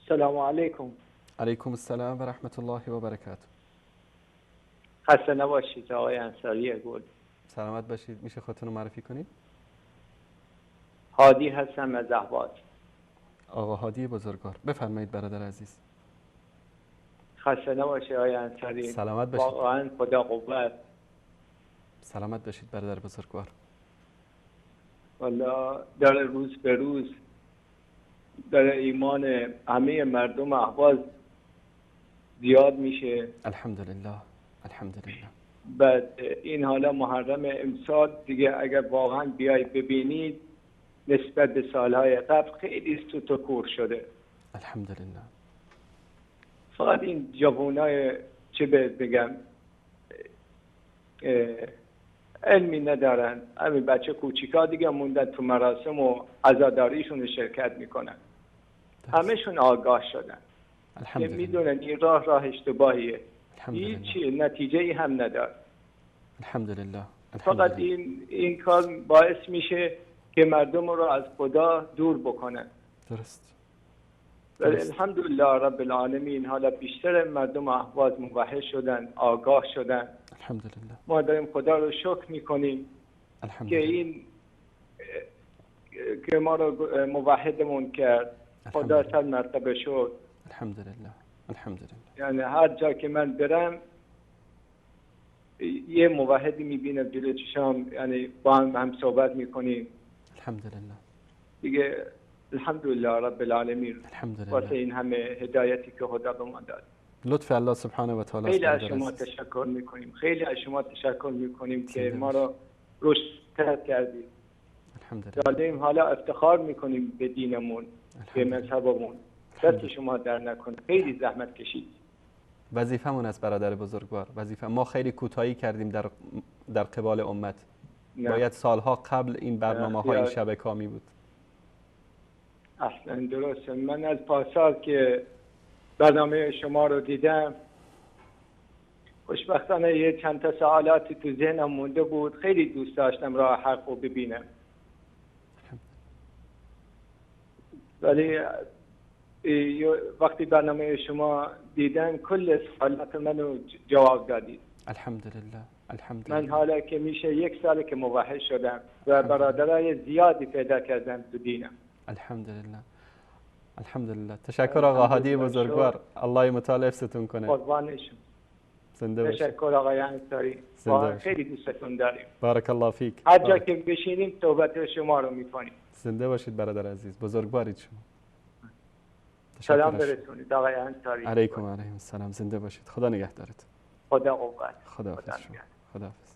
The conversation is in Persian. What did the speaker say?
السلام علیکم. علیکم السلام و رحمت الله و برکاته. خسته نباشید آقای انصاری گل. سلامت باشید. میشه خودتون رو معرفی کنید؟ هادی هستم از اهواز. آقا هادی بزرگوار، بفرمایید برادر عزیز. خسته نباشید آقای انصاری. سلامت باشید. واقعا خدا قوت. سلامت باشید برادر بزرگوار. والا داره روز به روز داره ایمان همه مردم اهواز زیاد میشه. الحمدلله الحمدلله. بعد این حالا محرم امسال دیگه اگر واقعا بیای ببینید نسبت به سالهای قبل خیلی سوت و کور شده. الحمدلله. فقط این جوانای چه بهت بگم علمی ندارن. همین بچه کوچیکا دیگه موندن تو مراسم و عزاداریشون رو شرکت میکنن. همهشون آگاه شدن که میدونن این راه اشتباهیه. هیچ نتیجه ای هم نداره. الحمدلله. فقط این کار باعث میشه که مردم رو از خدا دور بکنن. درست. ولی الحمدلله رب العالمین حالا بیشتر مردم اهواز موحد شدن، آگاه شدن. الحمدلله. ما داریم خدا رو شکر میکنیم که این که ما رو موحدمون کرد. خدا صد مرتبه شد. الحمدلله الحمدلله. یعنی هر جا که من برم یه موحدی میبینم جلوی چشام، یعنی با هم صحبت میکنیم. الحمدلله دیگه الحمدلله رب العالمین واسه این همه هدایتی که خدا به ما داد. لطف الله سبحانه و تعالی. خیلی از شما تشکر میکنیم. خیلی از شما تشکر میکنیم که ما رو رشد کردید. الحمدلله. حالا افتخار میکنیم به دینمون، به مذهبمون. دست شما در نکنه. خیلی زحمت کشید. وظیفمون است برادر بزرگوار. وظیفه ما خیلی کوتاهی کردیم در قبال امت. باید سالها قبل این برنامه‌ها این شبکه‌ای بود. اصلا درسته. من از پارسال که برنامه شما رو دیدم خوشبختانه یه چند تا سوالاتی تو ذهنم مونده بود. خیلی دوست داشتم راه حق رو ببینم، ولی وقتی برنامه شما دیدم کل سوالات منو جواب دادید. الحمدلله الحمدلله. من حالا که میشه 1 سال که موحد شدم و برادرای زیادی پیدا کردم تو دینم. الحمدلله الحمدلله. تشکر آقا هادی بزرگوار. الله متعال حفظتون کنه. قربانشون. زنده باشید. تشکر آقای انصاری. خیلی دوستتون داریم. بارک الله فیک. هر جا که بشینیم صحبت شما رو میکنیم. زنده باشید برادر عزیز. بزرگوارید شما. سلام برسونید آقای انصاری. علیکم و علیکم السلام. زنده باشید. خدا نگهدارت. خدا قوت. خدا حافظ.